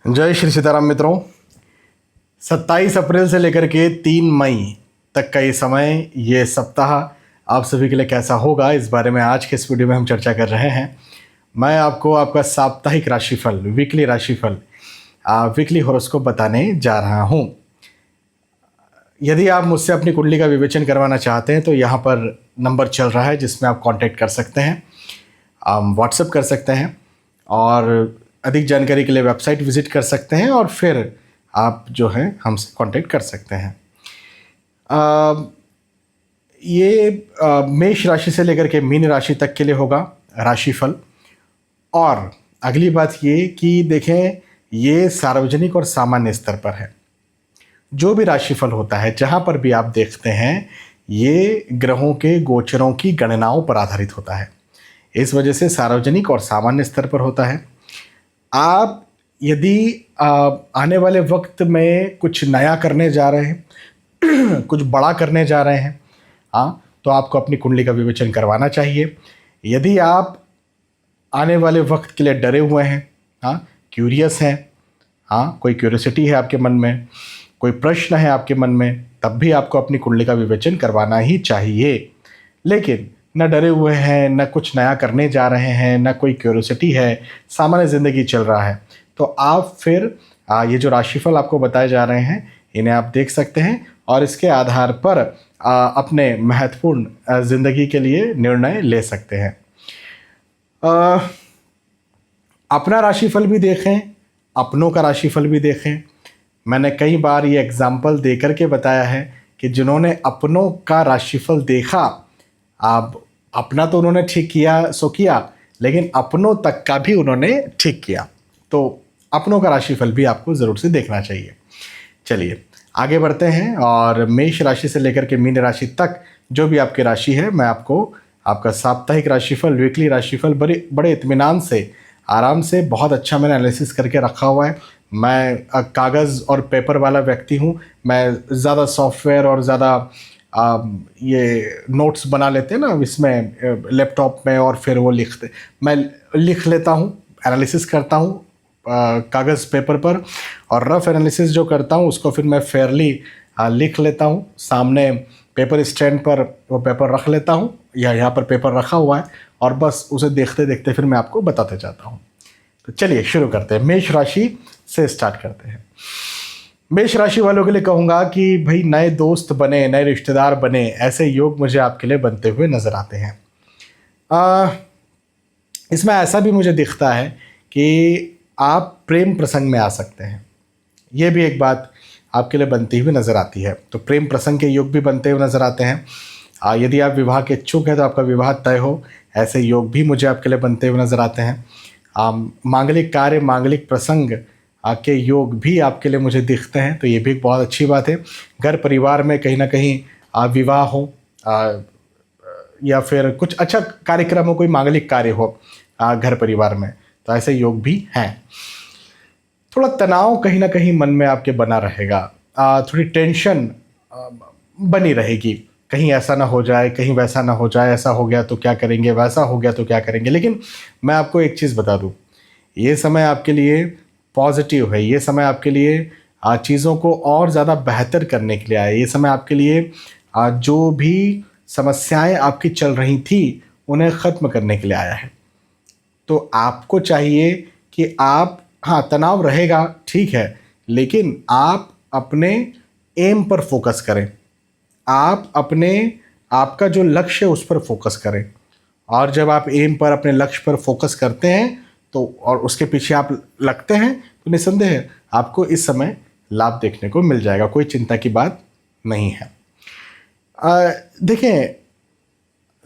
जय श्री सीताराम मित्रों। 27 अप्रैल से लेकर के 3 मई तक का ये समय, ये सप्ताह आप सभी के लिए कैसा होगा, इस बारे में आज के इस वीडियो में हम चर्चा कर रहे हैं। मैं आपको आपका साप्ताहिक राशिफल, वीकली राशिफल, वीकली हॉरोस्कोप बताने जा रहा हूँ। यदि आप मुझसे अपनी कुंडली का विवेचन करवाना चाहते हैं तो यहाँ पर नंबर चल रहा है जिसमें आप कांटेक्ट कर सकते हैं, व्हाट्सएप कर सकते हैं और अधिक जानकारी के लिए वेबसाइट विजिट कर सकते हैं और फिर आप जो है हमसे कांटेक्ट कर सकते हैं। ये मेष राशि से लेकर के मीन राशि तक के लिए होगा राशिफल। और अगली बात ये कि देखें, ये सार्वजनिक और सामान्य स्तर पर है। जो भी राशिफल होता है, जहाँ पर भी आप देखते हैं, ये ग्रहों के गोचरों की गणनाओं पर आधारित होता है। इस वजह से सार्वजनिक और सामान्य स्तर पर होता है। आप यदि आने वाले वक्त में कुछ नया करने जा रहे हैं कुछ बड़ा करने जा रहे हैं, तो आपको अपनी कुंडली का विवेचन करवाना चाहिए। यदि आप आने वाले वक्त के लिए डरे हुए हैं, क्यूरियस हैं, कोई क्यूरियोसिटी है आपके मन में, कोई प्रश्न है आपके मन में, तब भी आपको अपनी कुंडली का विवेचन करवाना ही चाहिए। लेकिन न डरे हुए हैं, न कुछ नया करने जा रहे हैं, न कोई क्यूरियोसिटी है, सामान्य ज़िंदगी चल रहा है, तो आप फिर ये जो राशिफल आपको बताए जा रहे हैं, इन्हें आप देख सकते हैं और इसके आधार पर अपने महत्वपूर्ण ज़िंदगी के लिए निर्णय ले सकते हैं। अपना राशिफल भी देखें, अपनों का राशिफल भी देखें। मैंने कई बार ये एग्जाम्पल दे करके बताया है कि जिन्होंने अपनों का राशिफल देखा, अब अपना तो उन्होंने ठीक किया सो किया, लेकिन अपनों तक का भी उन्होंने ठीक किया। तो अपनों का राशिफल भी आपको ज़रूर से देखना चाहिए। चलिए आगे बढ़ते हैं और मेष राशि से लेकर के मीन राशि तक जो भी आपकी राशि है, मैं आपको आपका साप्ताहिक राशिफल, वीकली राशिफल बड़े इत्मीनान से, आराम से, बहुत अच्छा मैंने एनालिसिस करके रखा हुआ है। मैं कागज़ और पेपर वाला व्यक्ति हूँ। मैं ज़्यादा सॉफ्टवेयर और ज़्यादा ये नोट्स बना लेते हैं ना इसमें लैपटॉप में, और फिर वो मैं लिख लेता हूँ, एनालिसिस करता हूँ कागज़ पेपर पर, और रफ एनालिसिस जो करता हूँ उसको फिर मैं फेयरली लिख लेता हूँ। सामने पेपर स्टैंड पर वो पेपर रख लेता हूँ, या यहाँ पर पेपर रखा हुआ है, और बस उसे देखते देखते फिर मैं आपको बताते जाता हूँ। तो चलिए शुरू करते हैं, मेष राशि से स्टार्ट करते हैं। मेष राशि वालों के लिए कहूँगा कि भाई, नए दोस्त बने, नए रिश्तेदार बने, ऐसे योग मुझे आपके लिए बनते हुए नज़र आते हैं। इसमें ऐसा भी मुझे दिखता है कि आप प्रेम प्रसंग में आ सकते हैं। ये भी एक बात आपके लिए बनती हुई नज़र आती है। तो प्रेम प्रसंग के योग भी बनते हुए नज़र आते हैं। यदि आप विवाह के इच्छुक हैं तो आपका विवाह तय हो, ऐसे योग भी मुझे आपके लिए बनते हुए नज़र आते हैं। मांगलिक कार्य, मांगलिक प्रसंग के योग भी आपके लिए मुझे दिखते हैं, तो ये भी एक बहुत अच्छी बात है। घर परिवार में कहीं ना कहीं विवाह हो, या फिर कुछ अच्छा कार्यक्रम हो, कोई मांगलिक कार्य हो घर परिवार में, तो ऐसे योग भी हैं। थोड़ा तनाव कहीं ना कहीं मन में आपके बना रहेगा, थोड़ी टेंशन बनी रहेगी, कहीं ऐसा ना हो जाए, कहीं वैसा ना हो जाए, ऐसा हो गया तो क्या करेंगे, वैसा हो गया तो क्या करेंगे। लेकिन मैं आपको एक चीज़ बता दूं, ये समय आपके लिए पॉजिटिव है। ये समय आपके लिए चीज़ों को और ज़्यादा बेहतर करने के लिए आया। ये समय आपके लिए जो भी समस्याएं आपकी चल रही थी उन्हें ख़त्म करने के लिए आया है। तो आपको चाहिए कि आप, तनाव रहेगा, ठीक है, लेकिन आप अपने एम पर फोकस करें। आप आपका जो लक्ष्य है उस पर फोकस करें। और जब आप एम पर, अपने लक्ष्य पर फोकस करते हैं तो, और उसके पीछे आप लगते हैं, तो निसंदेह आपको इस समय लाभ देखने को मिल जाएगा। कोई चिंता की बात नहीं है। देखें,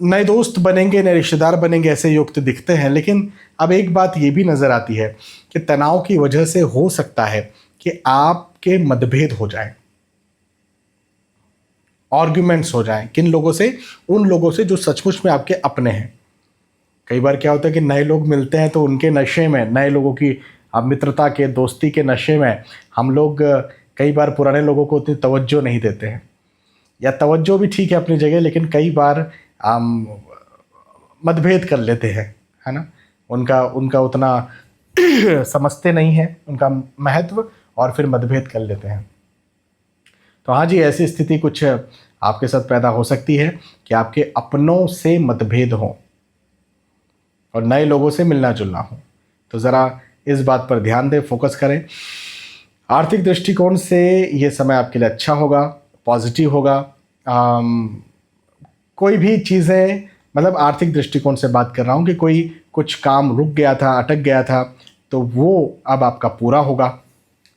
नए दोस्त बनेंगे, नए रिश्तेदार बनेंगे, ऐसे योग तो दिखते हैं। लेकिन अब एक बात ये भी नज़र आती है कि तनाव की वजह से हो सकता है कि आपके मतभेद हो जाएं, आर्ग्यूमेंट्स हो जाएं। किन लोगों से? उन लोगों से जो सचमुच में आपके अपने हैं। कई बार क्या होता है कि नए लोग मिलते हैं तो उनके नशे में, नए लोगों की मित्रता के, दोस्ती के नशे में हम लोग कई बार पुराने लोगों को उतनी तवज्जो नहीं देते हैं, या तवज्जो भी ठीक है अपनी जगह, लेकिन कई बार मतभेद कर लेते हैं, है ना। उनका उतना समझते नहीं हैं उनका महत्व और फिर मतभेद कर लेते हैं। तो हाँ जी, ऐसी स्थिति कुछ आपके साथ पैदा हो सकती है कि आपके अपनों से मतभेद हो और नए लोगों से मिलना जुलना हो। तो ज़रा इस बात पर ध्यान दें, फोकस करें। आर्थिक दृष्टिकोण से ये समय आपके लिए अच्छा होगा, पॉजिटिव होगा। कोई भी चीज़ें, मतलब आर्थिक दृष्टिकोण से बात कर रहा हूँ कि कोई कुछ काम रुक गया था, अटक गया था, तो वो अब आपका पूरा होगा।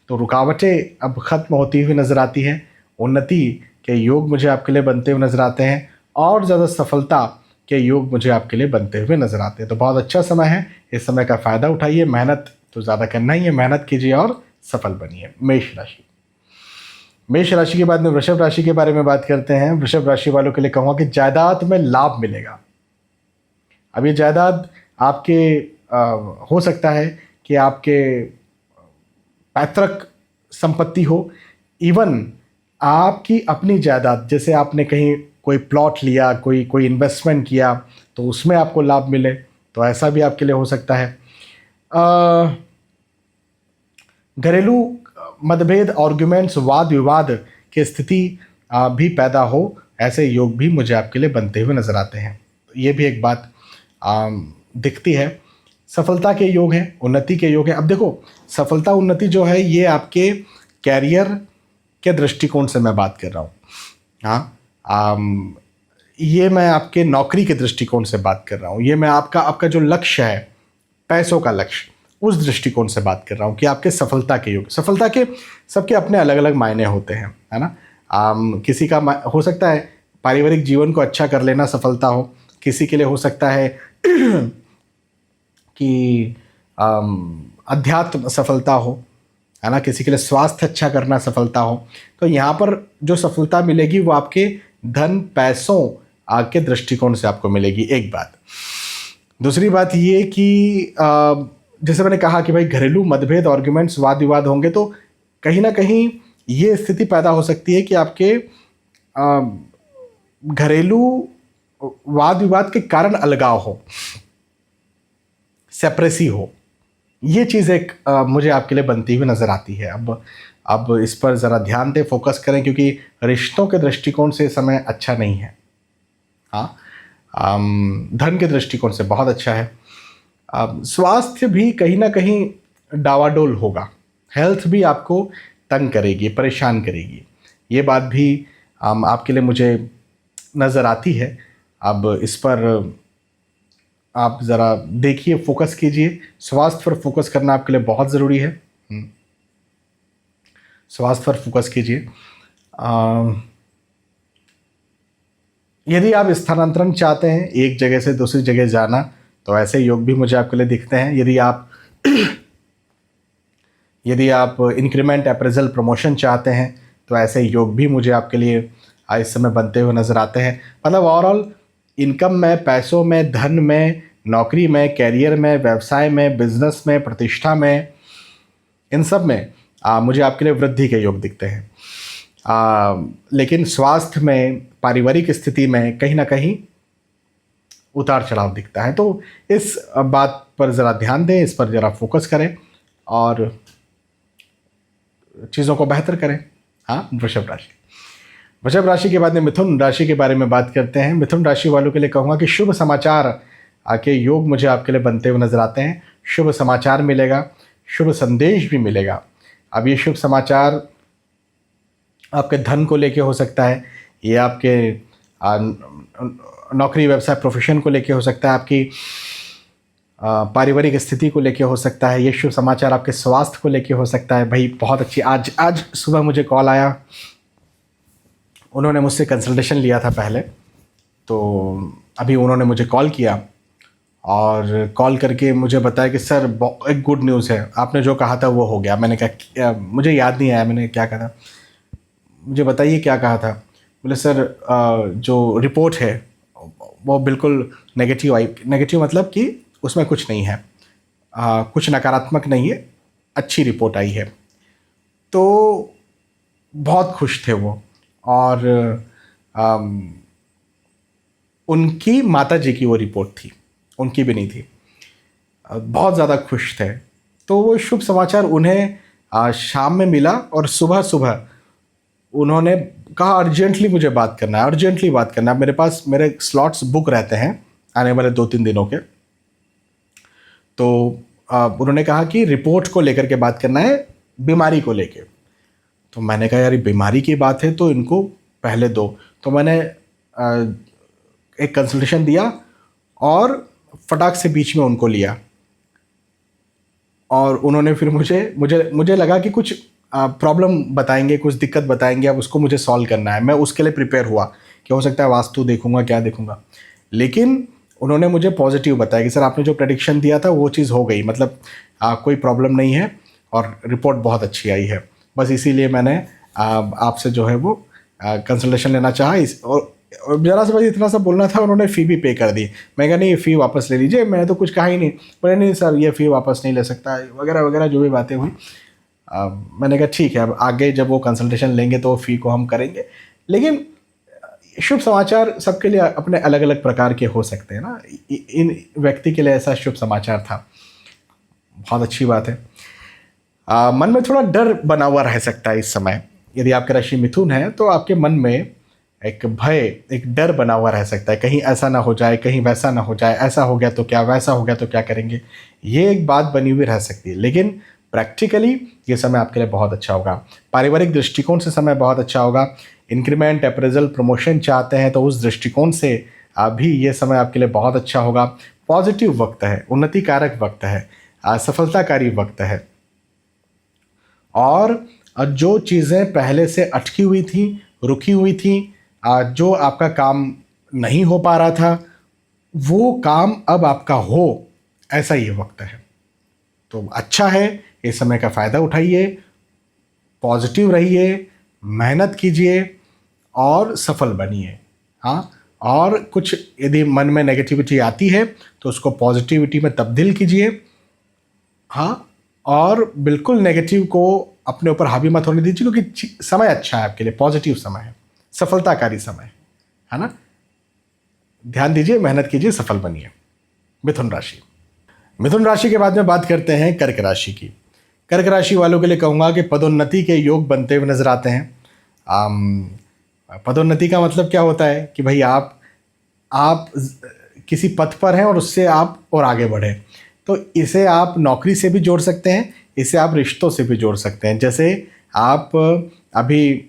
तो रुकावटें अब ख़त्म होती हुई नज़र आती हैं। उन्नति के योग मुझे आपके लिए बनते हुए नज़र आते हैं और ज़्यादा सफलता के योग मुझे आपके लिए बनते हुए नज़र आते हैं। तो बहुत अच्छा समय है, इस समय का फ़ायदा उठाइए। मेहनत तो ज़्यादा करना ही है, मेहनत कीजिए और सफल बनिए। मेष राशि के बाद में वृषभ राशि के बारे में बात करते हैं। वृषभ राशि वालों के लिए कहूँगा कि जायदाद में लाभ मिलेगा। अब ये जायदाद आपके हो सकता है कि आपके पैतृक संपत्ति हो, इवन आपकी अपनी जायदाद, जैसे आपने कहीं कोई प्लॉट लिया, कोई इन्वेस्टमेंट किया, तो उसमें आपको लाभ मिले, तो ऐसा भी आपके लिए हो सकता है। घरेलू मतभेद, आर्ग्यूमेंट्स, वाद विवाद की स्थिति भी पैदा हो, ऐसे योग भी मुझे आपके लिए बनते हुए नज़र आते हैं। ये भी एक बात दिखती है। सफलता के योग हैं, उन्नति के योग हैं। अब देखो, सफलता उन्नति जो है ये आपके कैरियर के दृष्टिकोण से मैं बात कर रहा हूँ। हाँ, ये मैं आपके नौकरी के दृष्टिकोण से बात कर रहा हूँ। ये मैं आपका जो लक्ष्य है, पैसों का लक्ष्य, उस दृष्टिकोण से बात कर रहा हूँ कि आपके सफलता के योग। सफलता के सबके अपने अलग अलग मायने होते हैं, है ना। किसी का हो सकता है पारिवारिक जीवन को अच्छा कर लेना सफलता हो, किसी के लिए हो सकता है कि अध्यात्म सफलता हो, है ना, किसी के लिए स्वास्थ्य अच्छा करना सफलता हो। तो यहाँ पर जो सफलता मिलेगी वो आपके धन पैसों के दृष्टिकोण से आपको मिलेगी, एक बात। दूसरी बात ये कि जैसे मैंने कहा कि भाई घरेलू मतभेद, आर्ग्यूमेंट्स, वाद विवाद होंगे, तो कहीं ना कहीं ये स्थिति पैदा हो सकती है कि आपके घरेलू वाद विवाद के कारण अलगाव हो, सेपरेसी हो। ये चीज़ एक मुझे आपके लिए बनती हुई नज़र आती है। अब इस पर ज़रा ध्यान दें, फोकस करें, क्योंकि रिश्तों के दृष्टिकोण से समय अच्छा नहीं है। हाँ, धन के दृष्टिकोण से बहुत अच्छा है। स्वास्थ्य भी कहीं ना कहीं डावाडोल होगा, हेल्थ भी आपको तंग करेगी, परेशान करेगी। ये बात भी आपके लिए मुझे नज़र आती है। अब इस पर आप ज़रा देखिए, फोकस कीजिए। स्वास्थ्य पर फोकस करना आपके लिए बहुत ज़रूरी है। स्वास्थ्य पर फोकस कीजिए। यदि आप स्थानांतरण चाहते हैं, एक जगह से दूसरी जगह जाना, तो ऐसे योग भी मुझे आपके लिए दिखते हैं। यदि आप इंक्रीमेंट, अप्रेजल, प्रमोशन चाहते हैं, तो ऐसे योग भी मुझे आपके लिए इस समय बनते हुए नज़र आते हैं। मतलब ओवरऑल इनकम में, पैसों में, धन में, नौकरी में, कैरियर में, व्यवसाय में, बिजनेस में, प्रतिष्ठा में, इन सब में मुझे आपके लिए वृद्धि के योग दिखते हैं। लेकिन स्वास्थ्य में, पारिवारिक स्थिति में कहीं ना कहीं उतार चढ़ाव दिखता है। तो इस बात पर ज़रा ध्यान दें, इस पर ज़रा फोकस करें और चीज़ों को बेहतर करें। हाँ, वृषभ राशि के बाद में मिथुन राशि के बारे में बात करते हैं। मिथुन राशि वालों के लिए कहूँगा कि शुभ समाचार के योग मुझे आपके लिए बनते हुए नज़र आते हैं। शुभ समाचार मिलेगा, शुभ संदेश भी मिलेगा। अब ये शुभ समाचार आपके धन को लेके हो सकता है, ये आपके नौकरी, व्यवसाय, प्रोफेशन को लेके हो सकता है, आपकी पारिवारिक स्थिति को लेके हो सकता है। ये शुभ समाचार आपके स्वास्थ्य को लेके हो सकता है। भाई बहुत अच्छी, आज सुबह मुझे कॉल आया, उन्होंने मुझसे कंसल्टेशन लिया था पहले, तो अभी उन्होंने मुझे कॉल किया और कॉल करके मुझे बताया कि सर एक गुड न्यूज़ है, आपने जो कहा था वो हो गया। मैंने कहा मुझे याद नहीं आया मैंने क्या कहा था, मुझे बताइए क्या कहा था। बोले सर जो रिपोर्ट है वो बिल्कुल नेगेटिव आई। नेगेटिव मतलब कि उसमें कुछ नहीं है, कुछ नकारात्मक नहीं है, अच्छी रिपोर्ट आई है। तो बहुत खुश थे वो, और उनकी माता जी की वो रिपोर्ट थी, उनकी भी नहीं थी। बहुत ज़्यादा खुश थे तो वो शुभ समाचार उन्हें शाम में मिला और सुबह सुबह उन्होंने कहा अर्जेंटली मुझे बात करना है, अर्जेंटली बात करना है, मेरे पास मेरे स्लॉट्स बुक रहते हैं आने वाले 2-3 दिनों के। तो उन्होंने कहा कि रिपोर्ट को लेकर के बात करना है, बीमारी को लेके। तो मैंने कहा यार बीमारी की बात है तो इनको पहले दो। तो मैंने एक कंसल्टेशन दिया और फटाक से बीच में उनको लिया, और उन्होंने फिर मुझे लगा कि कुछ प्रॉब्लम बताएंगे, कुछ दिक्कत बताएंगे, अब उसको मुझे सॉल्व करना है। मैं उसके लिए प्रिपेयर हुआ कि हो सकता है वास्तु देखूंगा, क्या देखूंगा, लेकिन उन्होंने मुझे पॉजिटिव बताया कि सर आपने जो प्रेडिक्शन दिया था वो चीज़ हो गई, मतलब कोई प्रॉब्लम नहीं है और रिपोर्ट बहुत अच्छी आई है। बस इसीलिए मैंने आपसे जो है वो कंसल्टेशन लेना चाहा। और ज़रा सा बस इतना सा बोलना था, उन्होंने फ़ी भी पे कर दी। मैं कहा नहीं, फ़ी वापस ले लीजिए, मैंने तो कुछ कहा ही नहीं। बोले नहीं सर ये फ़ी वापस नहीं ले सकता, वगैरह वगैरह जो भी बातें हुई। मैंने कहा ठीक है, अब आगे जब वो कंसल्टेशन लेंगे तो फ़ी को हम करेंगे। लेकिन शुभ समाचार सबके लिए अपने अलग अलग प्रकार के हो सकते हैं ना। इन व्यक्ति के लिए ऐसा शुभ समाचार था, बहुत अच्छी बात है। मन में थोड़ा डर बना हुआ रह सकता है इस समय। यदि आपका राशि मिथुन है तो आपके मन में एक भय, एक डर बना हुआ रह सकता है, कहीं ऐसा ना हो जाए, कहीं वैसा ना हो जाए, ऐसा हो गया तो क्या, वैसा हो गया तो क्या करेंगे, ये एक बात बनी हुई रह सकती है। लेकिन प्रैक्टिकली ये समय आपके लिए बहुत अच्छा होगा। पारिवारिक दृष्टिकोण से समय बहुत अच्छा होगा। इंक्रीमेंट, अप्रेजल, प्रमोशन चाहते हैं तो उस दृष्टिकोण से भी ये समय आपके लिए बहुत अच्छा होगा। पॉजिटिव वक्त है, उन्नति कारक वक्त है, सफलताकारी वक्त है। और जो चीज़ें पहले से अटकी हुई थी, रुकी हुई थी, जो आपका काम नहीं हो पा रहा था, वो काम अब आपका हो, ऐसा ये वक्त है। तो अच्छा है, इस समय का फ़ायदा उठाइए, पॉजिटिव रहिए, मेहनत कीजिए और सफल बनिए। हाँ, और कुछ यदि मन में नेगेटिविटी आती है तो उसको पॉजिटिविटी में तब्दील कीजिए। हाँ, और बिल्कुल नेगेटिव को अपने ऊपर हावी मत होने दीजिए, क्योंकि समय अच्छा है आपके लिए, पॉजिटिव समय है, सफलताकारी समय है ना। ध्यान दीजिए, मेहनत कीजिए, सफल बनिए। मिथुन राशि। मिथुन राशि के बाद में बात करते हैं कर्क राशि की। कर्क राशि वालों के लिए कहूँगा कि पदोन्नति के योग बनते हुए नजर आते हैं। पदोन्नति का मतलब क्या होता है कि भाई आप किसी पथ पर हैं और उससे आप और आगे बढ़े, तो इसे आप नौकरी से भी जोड़ सकते हैं, इसे आप रिश्तों से भी जोड़ सकते हैं। जैसे आप अभी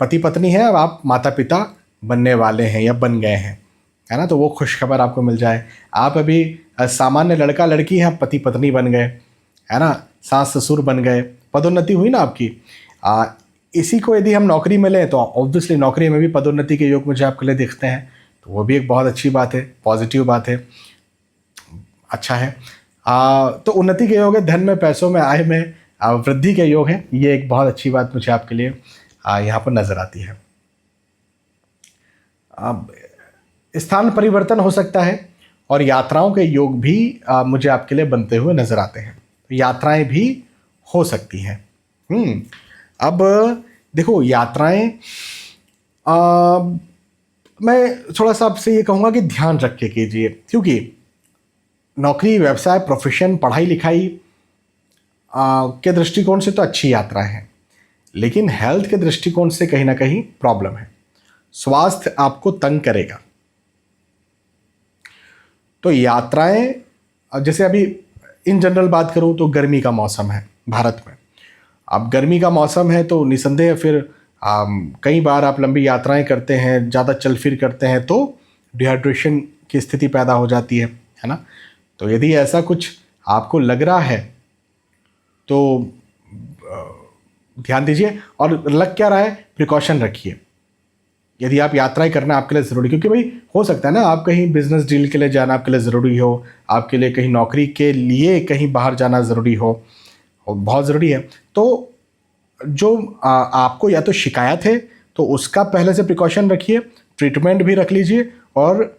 पति पत्नी हैं, अब आप माता पिता बनने वाले हैं या बन गए हैं, है ना, तो वो खुशखबर आपको मिल जाए। आप अभी सामान्य लड़का लड़की हैं, पति पत्नी बन गए, है ना, सास ससुर बन गए, पदोन्नति हुई ना आपकी। इसी को यदि हम नौकरी में लें तो ऑब्वियसली नौकरी में भी पदोन्नति के योग मुझे आपके लिए दिखते हैं, तो वो भी एक बहुत अच्छी बात है, पॉजिटिव बात है, अच्छा है। तो उन्नति के योग है, धन में, पैसों में, आय में वृद्धि के योग हैं। ये एक बहुत अच्छी बात मुझे आपके लिए यहाँ पर नज़र आती है। स्थान परिवर्तन हो सकता है और यात्राओं के योग भी मुझे आपके लिए बनते हुए नज़र आते हैं। तो यात्राएं भी हो सकती हैं। अब देखो यात्राएं, मैं थोड़ा सा आपसे ये कहूँगा कि ध्यान रख के कीजिए, क्योंकि नौकरी, व्यवसाय, प्रोफेशन, पढ़ाई लिखाई के दृष्टिकोण से तो अच्छी यात्रा है, लेकिन हेल्थ के दृष्टिकोण से कहीं ना कहीं प्रॉब्लम है। स्वास्थ्य आपको तंग करेगा। तो यात्राएं, जैसे अभी इन जनरल बात करूं तो गर्मी का मौसम है भारत में। अब गर्मी का मौसम है तो निसंदेह फिर कई बार आप लंबी यात्राएं करते हैं, ज़्यादा चल फिर करते हैं तो डिहाइड्रेशन की स्थिति पैदा हो जाती है ना। तो यदि ऐसा कुछ आपको लग रहा है तो ध्यान दीजिए, और लग क्या रहा है प्रिकॉशन रखिए। यदि आप यात्राएं करना आपके लिए ज़रूरी, क्योंकि भाई हो सकता है ना आप कहीं बिजनेस डील के लिए जाना आपके लिए ज़रूरी हो, आपके लिए कहीं नौकरी के लिए कहीं बाहर जाना ज़रूरी हो, बहुत ज़रूरी है। तो जो आपको या तो शिकायत है तो उसका पहले से प्रिकॉशन रखिए, ट्रीटमेंट भी रख लीजिए, और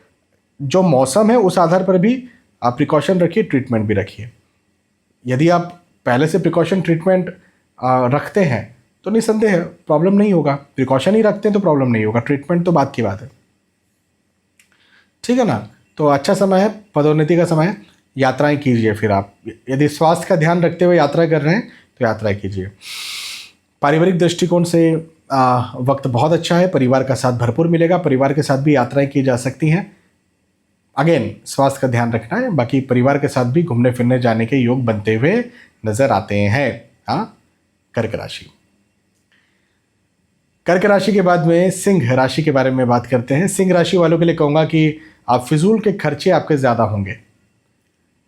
जो मौसम है उस आधार पर भी आप प्रिकॉशन रखिए, ट्रीटमेंट भी रखिए। यदि आप पहले से प्रिकॉशन ट्रीटमेंट रखते हैं तो निसंदेह प्रॉब्लम नहीं होगा, प्रिकॉशन ही रखते हैं तो प्रॉब्लम नहीं होगा, ट्रीटमेंट तो बात की बात है, ठीक है ना। तो अच्छा समय है, पदोन्नति का समय है। यात्राएं कीजिए। फिर आप यदि स्वास्थ्य का ध्यान रखते हुए यात्रा कर रहे हैं तो यात्राएं कीजिए। पारिवारिक दृष्टिकोण से वक्त बहुत अच्छा है, परिवार का साथ भरपूर मिलेगा, परिवार के साथ भी यात्राएं की जा सकती हैं। अगेन स्वास्थ्य का ध्यान रखना है, बाकी परिवार के साथ भी घूमने फिरने जाने के योग बनते हुए नजर आते हैं। हाँ, कर्क राशि। कर्क राशि के बाद में सिंह राशि के बारे में बात करते हैं। सिंह राशि वालों के लिए कहूँगा कि आप फिजूल के खर्चे आपके ज़्यादा होंगे।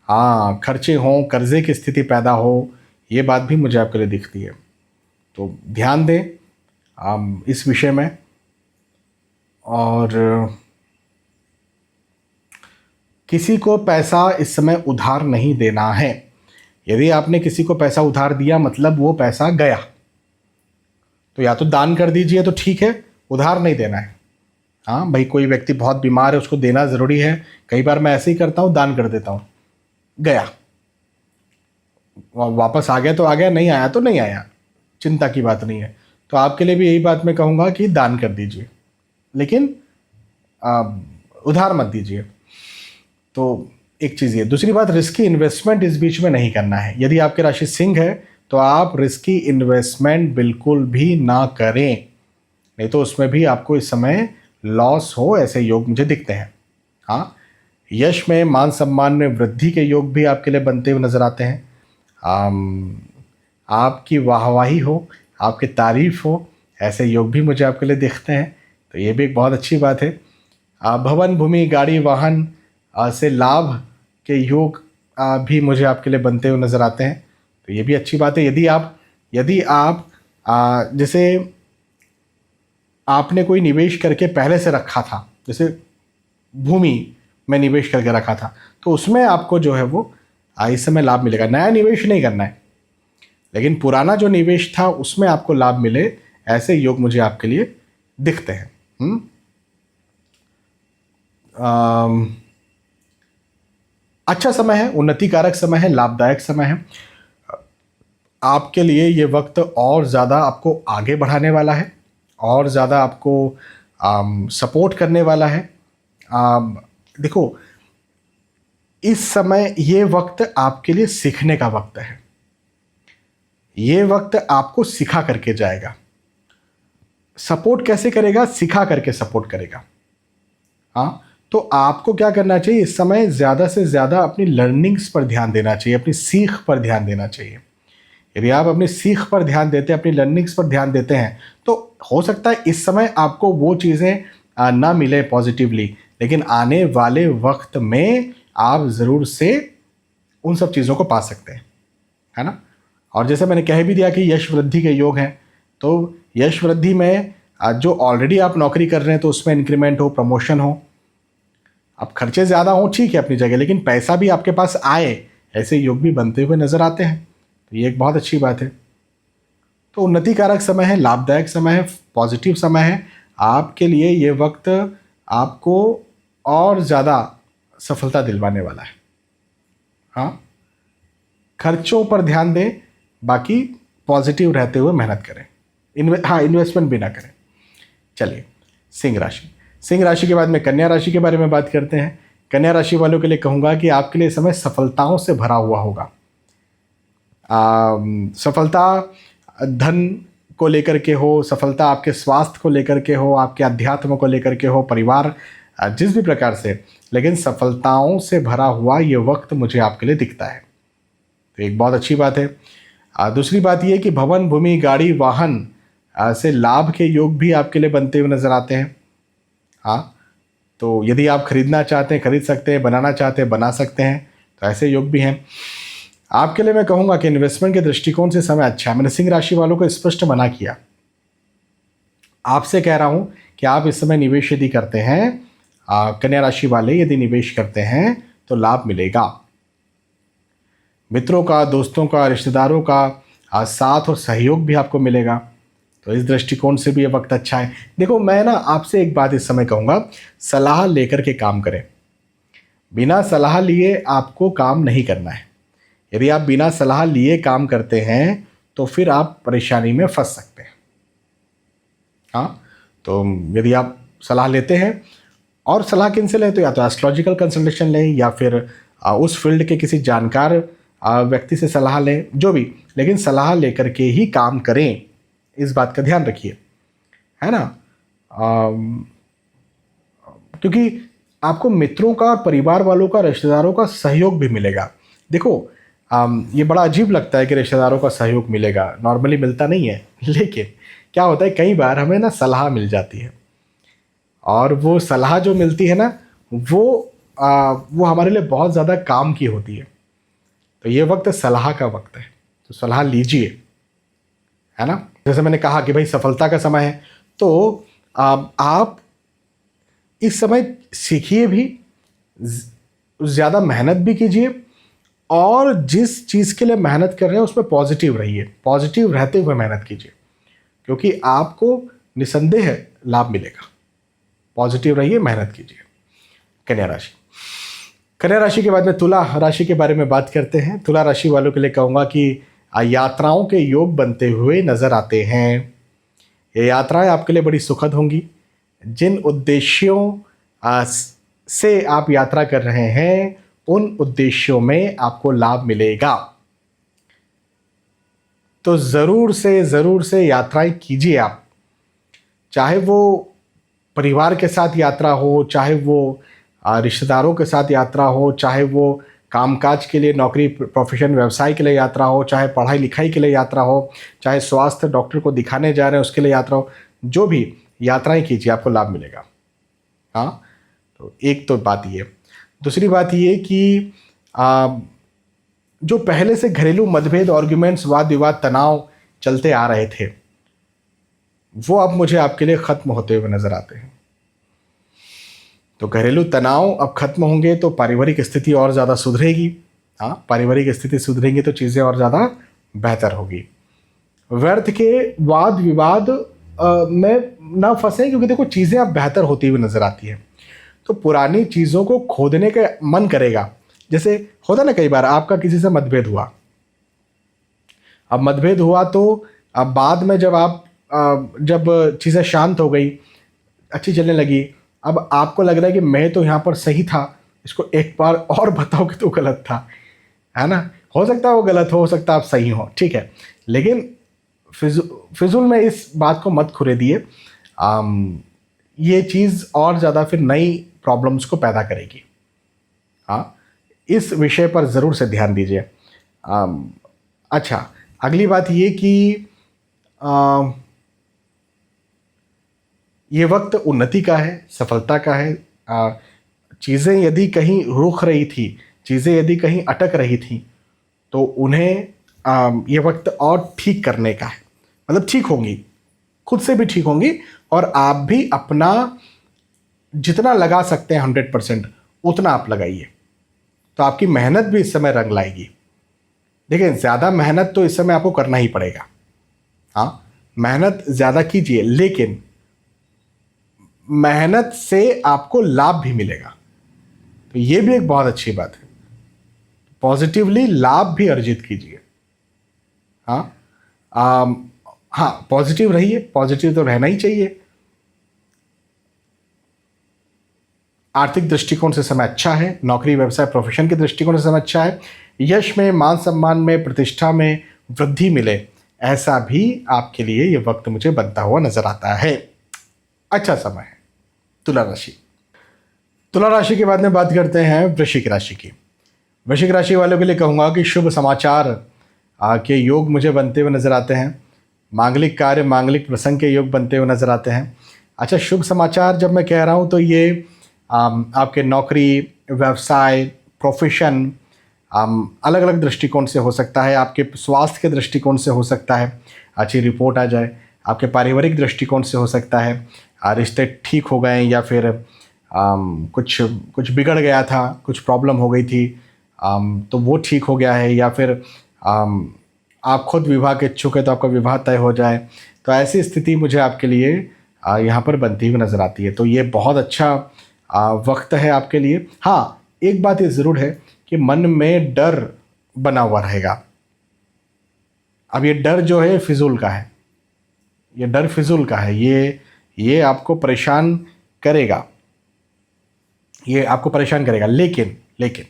हाँ, खर्चे हों, कर्जे की स्थिति पैदा हो, ये बात भी मुझे आपके लिए दिखती है। तो ध्यान दें इस विषय में। और किसी को पैसा इस समय उधार नहीं देना है। यदि आपने किसी को पैसा उधार दिया मतलब वो पैसा गया, तो या तो दान कर दीजिए तो ठीक है, उधार नहीं देना है। हाँ भाई, कोई व्यक्ति बहुत बीमार है, उसको देना ज़रूरी है। कई बार मैं ऐसे ही करता हूँ, दान कर देता हूँ, गया, वापस आ गया तो आ गया, नहीं आया तो नहीं आया, चिंता की बात नहीं है। तो आपके लिए भी यही बात मैं कहूँगा कि दान कर दीजिए, लेकिन उधार मत दीजिए। तो एक चीज़ ये। दूसरी बात, रिस्की इन्वेस्टमेंट इस बीच में नहीं करना है। यदि आपकी राशि सिंह है तो आप रिस्की इन्वेस्टमेंट बिल्कुल भी ना करें, नहीं तो उसमें भी आपको इस समय लॉस हो, ऐसे योग मुझे दिखते हैं। हाँ, यश में, मान सम्मान में वृद्धि के योग भी आपके लिए बनते हुए नजर आते हैं। आपकी वाहवाही हो, आपकी तारीफ हो, ऐसे योग भी मुझे आपके लिए दिखते हैं। तो ये भी एक बहुत अच्छी बात है। भवन, भूमि, गाड़ी, वाहन से लाभ के योग भी मुझे आपके लिए बनते हुए नजर आते हैं। तो ये भी अच्छी बात है। यदि आप जैसे आपने कोई निवेश करके पहले से रखा था, जैसे भूमि में निवेश करके रखा था, तो उसमें आपको जो है वो इस समय लाभ मिलेगा। नया निवेश नहीं करना है, लेकिन पुराना जो निवेश था उसमें आपको लाभ मिले, ऐसे योग मुझे आपके लिए दिखते हैं। अच्छा समय है, उन्नति कारक समय है, लाभदायक समय है। आपके लिए ये वक्त और ज़्यादा आपको आगे बढ़ाने वाला है, और ज़्यादा आपको सपोर्ट करने वाला है। देखो, इस समय ये वक्त आपके लिए सीखने का वक्त है। ये वक्त आपको सिखा करके जाएगा। सपोर्ट कैसे करेगा? सिखा करके सपोर्ट करेगा। हाँ, तो आपको क्या करना चाहिए इस समय? ज़्यादा से ज़्यादा अपनी लर्निंग्स पर ध्यान देना चाहिए, अपनी सीख पर ध्यान देना चाहिए। यदि आप अपनी सीख पर ध्यान देते हैं, अपनी लर्निंग्स पर ध्यान देते हैं, तो हो सकता है इस समय आपको वो चीज़ें ना मिले पॉजिटिवली, लेकिन आने वाले वक्त में आप ज़रूर से उन सब चीज़ों को पा सकते हैं, है ना। और जैसे मैंने कह भी दिया कि यश वृद्धि के योग हैं, तो यश वृद्धि में जो ऑलरेडी आप नौकरी कर रहे हैं तो उसमें इंक्रीमेंट हो, प्रमोशन हो। अब खर्चे ज़्यादा हों ठीक है अपनी जगह, लेकिन पैसा भी आपके पास आए, ऐसे योग भी बनते हुए नज़र आते हैं। तो ये एक बहुत अच्छी बात है। तो उन्नति कारक समय है, लाभदायक समय है, पॉजिटिव समय है। आपके लिए ये वक्त आपको और ज़्यादा सफलता दिलवाने वाला है। हाँ, खर्चों पर ध्यान दें, बाकी पॉजिटिव रहते हुए मेहनत करें। इन्वेस्टमेंट भी ना करें। चलिए, सिंह राशि। सिंह राशि के बाद में कन्या राशि के बारे में बात करते हैं। कन्या राशि वालों के लिए कहूँगा कि आपके लिए समय सफलताओं से भरा हुआ होगा। सफलता धन को लेकर के हो, सफलता आपके स्वास्थ्य को लेकर के हो, आपके अध्यात्म को लेकर के हो, परिवार, जिस भी प्रकार से, लेकिन सफलताओं से भरा हुआ ये वक्त मुझे आपके लिए दिखता है। तो एक बहुत अच्छी बात है। दूसरी बात ये कि भवन, भूमि, गाड़ी, वाहन से लाभ के योग भी आपके लिए बनते हुए नजर आते हैं। हाँ, तो यदि आप खरीदना चाहते हैं खरीद सकते हैं, बनाना चाहते हैं बना सकते हैं, तो ऐसे योग भी हैं। आपके लिए मैं कहूँगा कि इन्वेस्टमेंट के दृष्टिकोण से समय अच्छा है। मैंने सिंह राशि वालों को स्पष्ट मना किया। आपसे कह रहा हूँ कि आप इस समय निवेश यदि करते हैं, कन्या राशि वाले यदि निवेश करते हैं तो लाभ मिलेगा। मित्रों का, दोस्तों का, रिश्तेदारों का साथ और सहयोग भी आपको मिलेगा। तो इस दृष्टिकोण से भी ये वक्त अच्छा है। देखो, मैं ना आपसे एक बात इस समय कहूँगा, सलाह लेकर के काम करें। बिना सलाह लिए आपको काम नहीं करना है। यदि आप बिना सलाह लिए काम करते हैं तो फिर आप परेशानी में फंस सकते हैं। हाँ, तो यदि आप सलाह लेते हैं, और सलाह किन से लें, तो या तो एस्ट्रोलॉजिकल कंसल्टेशन लें, या फिर उस फील्ड के किसी जानकार व्यक्ति से सलाह लें, जो भी, लेकिन सलाह लेकर के ही काम करें, इस बात का ध्यान रखिए, है ना। क्योंकि आपको मित्रों का, परिवार वालों का, रिश्तेदारों का सहयोग भी मिलेगा। देखो ये बड़ा अजीब लगता है कि रिश्तेदारों का सहयोग मिलेगा, नॉर्मली मिलता नहीं है, लेकिन क्या होता है कई बार हमें ना सलाह मिल जाती है, और वो सलाह जो मिलती है ना वो हमारे लिए बहुत ज़्यादा काम की होती है। तो ये वक्त सलाह का वक्त है, तो सलाह लीजिए, है ना। जैसे मैंने कहा कि भाई सफलता का समय है, तो आप इस समय सीखिए भी, ज़्यादा मेहनत भी कीजिए, और जिस चीज़ के लिए मेहनत कर रहे हैं उसमें पॉजिटिव रहिए, पॉजिटिव रहते हुए मेहनत कीजिए, क्योंकि आपको निसंदेह लाभ मिलेगा। पॉजिटिव रहिए, मेहनत कीजिए। कन्या राशि, कन्या राशि के बाद में तुला राशि के बारे में बात करते हैं। तुला राशि वालों के लिए कहूँगा कि यात्राओं के योग बनते हुए नजर आते हैं। ये यात्राएं आपके लिए बड़ी सुखद होंगी। जिन उद्देश्यों से आप यात्रा कर रहे हैं उन उद्देश्यों में आपको लाभ मिलेगा। तो ज़रूर से यात्राएं कीजिए आप, चाहे वो परिवार के साथ यात्रा हो, चाहे वो रिश्तेदारों के साथ यात्रा हो, चाहे वो कामकाज के लिए, नौकरी, प्रोफेशन, व्यवसाय के लिए यात्रा हो, चाहे पढ़ाई लिखाई के लिए यात्रा हो, चाहे स्वास्थ्य डॉक्टर को दिखाने जा रहे हैं उसके लिए यात्रा हो, जो भी यात्राएं कीजिए आपको लाभ मिलेगा। हाँ, तो एक तो बात ये। दूसरी बात ये कि जो पहले से घरेलू मतभेद, आर्ग्यूमेंट्स, वाद विवाद, तनाव चलते आ रहे थे, वो अब मुझे आपके लिए ख़त्म होते हुए नज़र आते हैं। तो घरेलू तनाव अब खत्म होंगे तो पारिवारिक स्थिति और ज़्यादा सुधरेगी। हाँ, पारिवारिक स्थिति सुधरेंगी तो चीज़ें और ज़्यादा बेहतर होगी। व्यर्थ के वाद विवाद में ना फंसे, क्योंकि देखो चीज़ें अब बेहतर होती हुई नज़र आती है। तो पुरानी चीज़ों को खोदने का मन करेगा। जैसे होता ना, कई बार आपका किसी से मतभेद हुआ, अब मतभेद हुआ तो अब बाद में जब चीज़ें शांत हो गई, अच्छी चलने लगी, अब आपको लग रहा है कि मैं तो यहाँ पर सही था, इसको एक बार और बताओ कि तू गलत था, है ना। हो सकता है वो गलत हो सकता है आप सही हो, ठीक है, लेकिन फिजूल में इस बात को मत खुरे दिए। ये चीज़ और ज़्यादा फिर नई प्रॉब्लम्स को पैदा करेगी। हाँ, इस विषय पर ज़रूर से ध्यान दीजिए। अच्छा, अगली बात ये कि ये वक्त उन्नति का है, सफलता का है। चीज़ें यदि कहीं रुक रही थी, चीज़ें यदि कहीं अटक रही थी, तो उन्हें ये वक्त और ठीक करने का है। मतलब ठीक होंगी, खुद से भी ठीक होंगी, और आप भी अपना जितना लगा सकते हैं 100% उतना आप लगाइए, तो आपकी मेहनत भी इस समय रंग लाएगी। देखिए, ज़्यादा मेहनत तो इस समय आपको करना ही पड़ेगा। हाँ, मेहनत ज़्यादा कीजिए, लेकिन मेहनत से आपको लाभ भी मिलेगा, तो ये भी एक बहुत अच्छी बात है। पॉजिटिवली लाभ भी अर्जित कीजिए। हाँ, पॉजिटिव रहिए, पॉजिटिव तो रहना ही चाहिए। आर्थिक दृष्टिकोण से समय अच्छा है, नौकरी, व्यवसाय, प्रोफेशन के दृष्टिकोण से समय अच्छा है। यश में, मान सम्मान में, प्रतिष्ठा में वृद्धि मिले, ऐसा भी आपके लिए ये वक्त मुझे बनता हुआ नजर आता है। अच्छा समय है। तुला राशि, तुला राशि के बाद में बात करते हैं वृश्चिक राशि की। वृश्चिक राशि वालों के लिए कहूँगा कि शुभ समाचार के योग मुझे बनते हुए नजर आते हैं। मांगलिक कार्य, मांगलिक प्रसंग के योग बनते हुए नजर आते हैं। अच्छा, शुभ समाचार जब मैं कह रहा हूँ तो ये आपके नौकरी, व्यवसाय, प्रोफेशन, अलग अलग दृष्टिकोण से हो सकता है। आपके स्वास्थ्य के दृष्टिकोण से हो सकता है, अच्छी रिपोर्ट आ जाए। आपके पारिवारिक दृष्टिकोण से हो सकता है, रिश्ते ठीक हो गए, या फिर कुछ बिगड़ गया था, कुछ प्रॉब्लम हो गई थी, तो वो ठीक हो गया है, या फिर आप खुद विवाह के इच्छुक है तो आपका विवाह तय हो जाए। तो ऐसी स्थिति मुझे आपके लिए यहाँ पर बनती हुई नज़र आती है। तो ये बहुत अच्छा वक्त है आपके लिए। हाँ, एक बात ये ज़रूर है कि मन में डर बना हुआ रहेगा। अब ये डर जो है फिजूल का है, ये डर फिजूल का है, ये आपको परेशान करेगा, ये आपको परेशान करेगा। लेकिन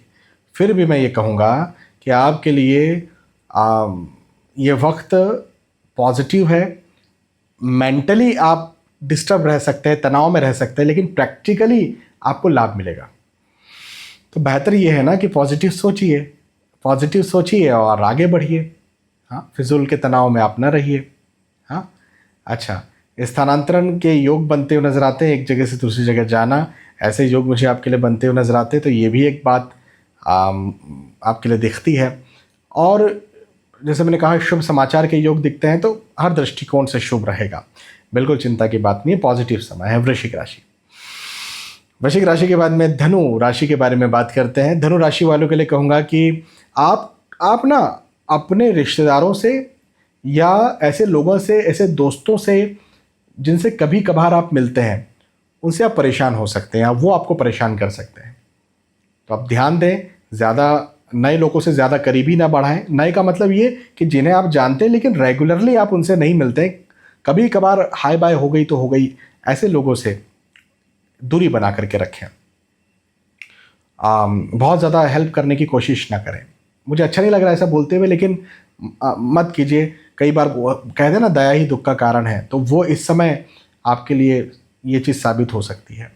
फिर भी मैं ये कहूँगा कि आपके लिए ये वक्त पॉजिटिव है। मेंटली आप डिस्टर्ब रह सकते हैं, तनाव में रह सकते हैं, लेकिन प्रैक्टिकली आपको लाभ मिलेगा। तो बेहतर ये है ना कि पॉजिटिव सोचिए और आगे बढ़िए। हाँ, फिजूल के तनाव में आप न रहिए। हाँ, अच्छा, स्थानांतरण के योग बनते हुए नजर आते हैं, एक जगह से दूसरी जगह जाना, ऐसे योग मुझे आपके लिए बनते हुए नजर आते हैं। तो ये भी एक बात आपके लिए दिखती है। और जैसे मैंने कहा, शुभ समाचार के योग दिखते हैं, तो हर दृष्टिकोण से शुभ रहेगा, बिल्कुल चिंता की बात नहीं है, पॉजिटिव समय है। वृश्चिक राशि के बाद में धनु राशि के बारे में बात करते हैं। धनु राशि वालों के लिए कहूँगा कि आप ना अपने रिश्तेदारों से या ऐसे लोगों से, ऐसे दोस्तों से जिनसे कभी कभार आप मिलते हैं, उनसे आप परेशान हो सकते हैं, वो आपको परेशान कर सकते हैं। तो आप ध्यान दें, ज़्यादा नए लोगों से ज़्यादा करीबी ना बढ़ाएं। नए का मतलब ये कि जिन्हें आप जानते हैं लेकिन रेगुलरली आप उनसे नहीं मिलते, कभी कभार हाय बाय हो गई तो हो गई, ऐसे लोगों से दूरी बना करके रखें। बहुत ज़्यादा हेल्प करने की कोशिश ना करें। मुझे अच्छा नहीं लग रहा ऐसा बोलते हुए, लेकिन मत कीजिए। कई बार कहते हैं ना, दया ही दुख का कारण है, तो वो इस समय आपके लिए ये चीज़ साबित हो सकती है।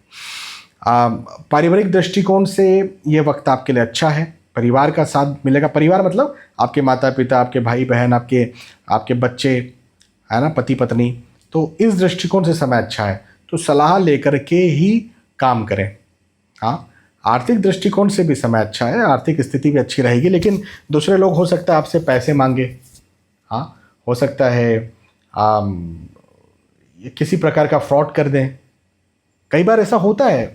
पारिवारिक दृष्टिकोण से ये वक्त आपके लिए अच्छा है। परिवार का साथ मिलेगा। परिवार मतलब आपके माता पिता, आपके भाई बहन, आपके बच्चे, है ना, पति पत्नी। तो इस दृष्टिकोण से समय अच्छा है, तो सलाह लेकर के ही काम करें। हाँ, आर्थिक दृष्टिकोण से भी समय अच्छा है, आर्थिक स्थिति भी अच्छी रहेगी, लेकिन दूसरे लोग हो सकता है आपसे पैसे मांगे। हाँ, हो सकता है किसी प्रकार का फ्रॉड कर दें। कई बार ऐसा होता है।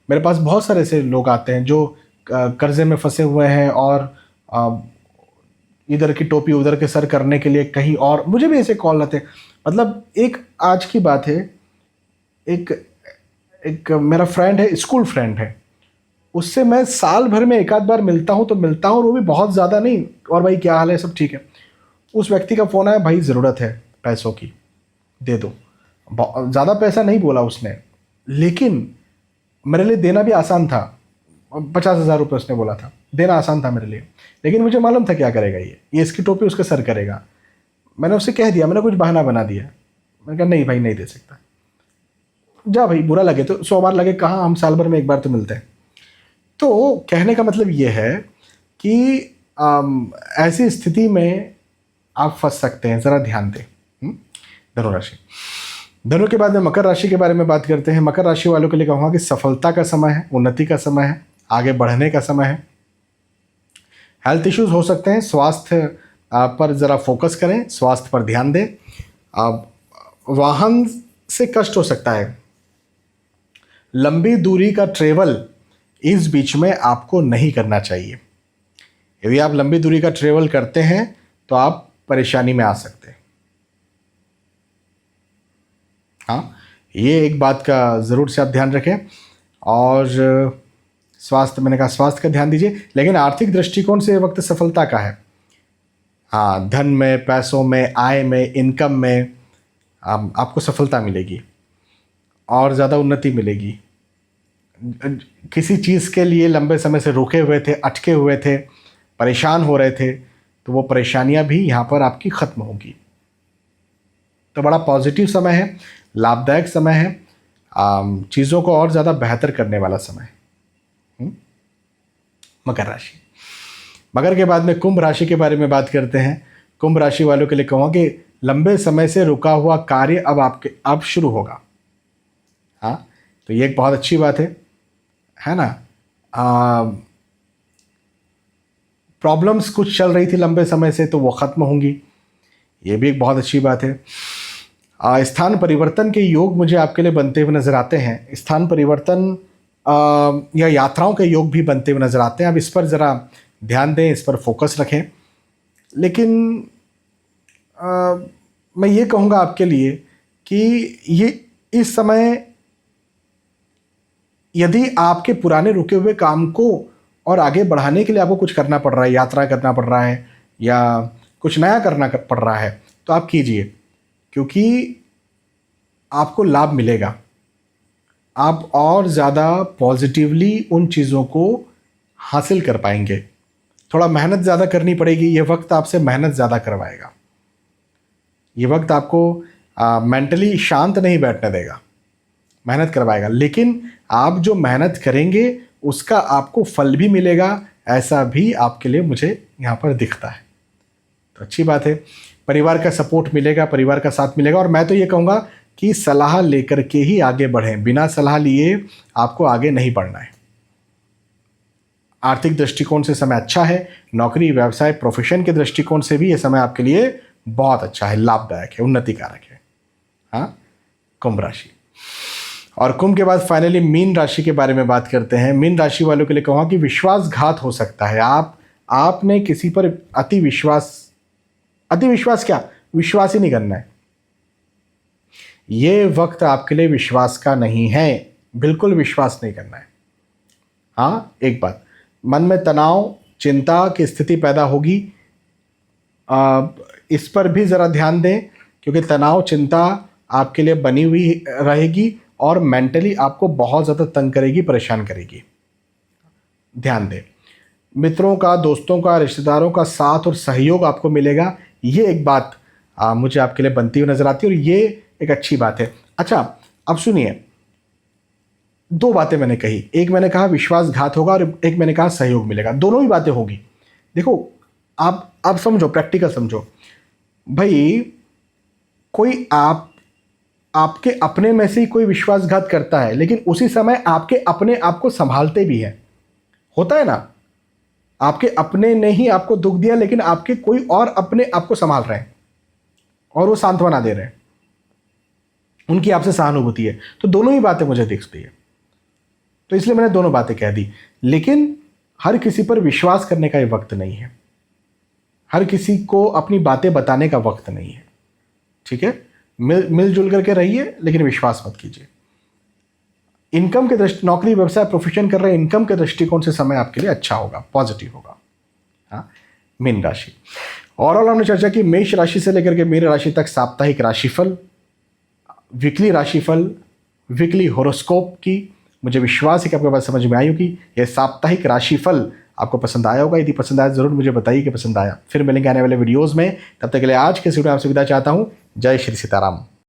मेरे पास बहुत सारे ऐसे लोग आते हैं जो कर्जे में फंसे हुए हैं और इधर की टोपी उधर के सर करने के लिए कहीं और। मुझे भी ऐसे कॉल आते हैं। मतलब एक आज की बात है, एक मेरा फ्रेंड है, स्कूल फ्रेंड है, उससे मैं साल भर में एक आध बार मिलता हूँ, और वो भी बहुत ज़्यादा नहीं। और भाई क्या हाल है, सब ठीक है। उस व्यक्ति का फ़ोन आया, भाई ज़रूरत है पैसों की, दे दो। ज़्यादा पैसा नहीं बोला उसने, लेकिन मेरे लिए देना भी आसान था। 50,000 रुपये उसने बोला था, देना आसान था मेरे लिए, लेकिन मुझे मालूम था क्या करेगा ये इसकी टोपी उसके सर करेगा। मैंने उससे कह दिया, मैंने कुछ बहाना बना दिया। मैंने कहा नहीं भाई, नहीं दे सकता, जा भाई, बुरा लगे तो 100 बार लगे, कहाँ, हम साल भर में एक बार तो मिलते हैं। तो कहने का मतलब ये है कि ऐसी स्थिति में आप फंस सकते हैं, ज़रा ध्यान दें। धनु राशि। धनु के बाद में मकर राशि के बारे में बात करते हैं। मकर राशि वालों के लिए कहूँगा कि सफलता का समय है, उन्नति का समय है, आगे बढ़ने का समय है। हेल्थ इश्यूज हो सकते हैं, स्वास्थ्य पर ज़रा फोकस करें, स्वास्थ्य पर ध्यान दें। वाहन से कष्ट हो सकता है। लंबी दूरी का ट्रेवल इस बीच में आपको नहीं करना चाहिए। यदि आप लंबी दूरी का ट्रेवल करते हैं तो आप परेशानी में आ सकते हैं। हाँ, ये एक बात का ज़रूर से आप ध्यान रखें। और स्वास्थ्य, मैंने कहा स्वास्थ्य का ध्यान दीजिए, लेकिन आर्थिक दृष्टिकोण से ये वक्त सफलता का है। हाँ, धन में, पैसों में, आय में, इनकम में आपको सफलता मिलेगी और ज़्यादा उन्नति मिलेगी। किसी चीज़ के लिए लंबे समय से रुके हुए थे, अटके हुए थे, परेशान हो रहे थे, तो वो परेशानियां भी यहाँ पर आपकी ख़त्म होगी। तो बड़ा पॉजिटिव समय है, लाभदायक समय है, चीज़ों को और ज़्यादा बेहतर करने वाला समय है। मकर राशि। मकर के बाद में कुंभ राशि के बारे में बात करते हैं। कुंभ राशि वालों के लिए कहूँगा कि लंबे समय से रुका हुआ कार्य अब शुरू होगा। हाँ, तो ये एक बहुत अच्छी बात है ना। प्रॉब्लम्स कुछ चल रही थी लंबे समय से, तो वो ख़त्म होंगी, ये भी एक बहुत अच्छी बात है। स्थान परिवर्तन के योग मुझे आपके लिए बनते हुए नज़र आते हैं। स्थान परिवर्तन या यात्राओं के योग भी बनते हुए नज़र आते हैं। अब इस पर ज़रा ध्यान दें, इस पर फोकस रखें। लेकिन मैं ये कहूँगा आपके लिए कि ये इस समय यदि आपके पुराने रुके हुए काम को और आगे बढ़ाने के लिए आपको कुछ करना पड़ रहा है, यात्रा करना पड़ रहा है या कुछ नया करना पड़ रहा है, तो आप कीजिए, क्योंकि आपको लाभ मिलेगा। आप और ज़्यादा पॉजिटिवली उन चीज़ों को हासिल कर पाएंगे। थोड़ा मेहनत ज़्यादा करनी पड़ेगी, ये वक्त आपसे मेहनत ज़्यादा करवाएगा, ये वक्त आपको मेंटली शांत नहीं बैठने देगा, मेहनत करवाएगा, लेकिन आप जो मेहनत करेंगे उसका आपको फल भी मिलेगा, ऐसा भी आपके लिए मुझे यहाँ पर दिखता है। तो अच्छी बात है, परिवार का सपोर्ट मिलेगा, परिवार का साथ मिलेगा। और मैं तो ये कहूँगा कि सलाह लेकर के ही आगे बढ़ें, बिना सलाह लिए आपको आगे नहीं बढ़ना है। आर्थिक दृष्टिकोण से समय अच्छा है, नौकरी, व्यवसाय, प्रोफेशन के दृष्टिकोण से भी ये समय आपके लिए बहुत अच्छा है, लाभदायक है, उन्नतिकारक है। हाँ, कुंभ राशि। और कुंभ के बाद फाइनली मीन राशि के बारे में बात करते हैं। मीन राशि वालों के लिए कहूँगा कि विश्वासघात हो सकता है। आपने किसी पर अति विश्वास क्या, विश्वास ही नहीं करना है। ये वक्त आपके लिए विश्वास का नहीं है, बिल्कुल विश्वास नहीं करना है। हाँ, एक बात, मन में तनाव, चिंता की स्थिति पैदा होगी, इस पर भी ज़रा ध्यान दें, क्योंकि तनाव, चिंता आपके लिए बनी हुई रहेगी और मेंटली आपको बहुत ज़्यादा तंग करेगी, परेशान करेगी। ध्यान दें, मित्रों का, दोस्तों का, रिश्तेदारों का साथ और सहयोग आपको मिलेगा, ये एक बात मुझे आपके लिए बनती हुई नज़र आती है और ये एक अच्छी बात है। अच्छा, अब सुनिए, दो बातें मैंने कही, एक मैंने कहा विश्वासघात होगा और एक मैंने कहा सहयोग मिलेगा, दोनों ही बातें होगी। देखो, आप समझो, प्रैक्टिकल समझो भाई, कोई आपके अपने में से ही कोई विश्वासघात करता है, लेकिन उसी समय आपके अपने आप को संभालते भी हैं, होता है ना, आपके अपने ने ही आपको दुख दिया, लेकिन आपके कोई और अपने आप को संभाल रहे हैं और वो सांत्वना दे रहे हैं, उनकी आपसे सहानुभूति है। तो दोनों ही बातें मुझे दिखती है, तो इसलिए मैंने दोनों बातें कह दी। लेकिन हर किसी पर विश्वास करने का ये वक्त नहीं है, हर किसी को अपनी बातें बताने का वक्त नहीं है, ठीक है। मिलजुल करके रहिए, लेकिन विश्वास मत कीजिए। इनकम के नौकरी, व्यवसाय, प्रोफेशन कर रहे हैं, इनकम के दृष्टिकोण से समय आपके लिए अच्छा होगा, पॉजिटिव होगा। हाँ, मीन राशि। ओवरऑल हमने चर्चा की मेष राशि से लेकर के मीन राशि तक साप्ताहिक राशिफल, वीकली राशिफल, वीकली होरोस्कोप की। मुझे विश्वास है कि आपको बात समझ में आई होगी। यह साप्ताहिक राशिफल आपको पसंद आया होगा, यदि पसंद आया ज़रूर मुझे बताइए कि पसंद आया। फिर मिलेंगे आने वाले वीडियोज़ में, तब तक के लिए आज के वीडियो में आपसे विदा चाहता हूँ। जय श्री सीताराम।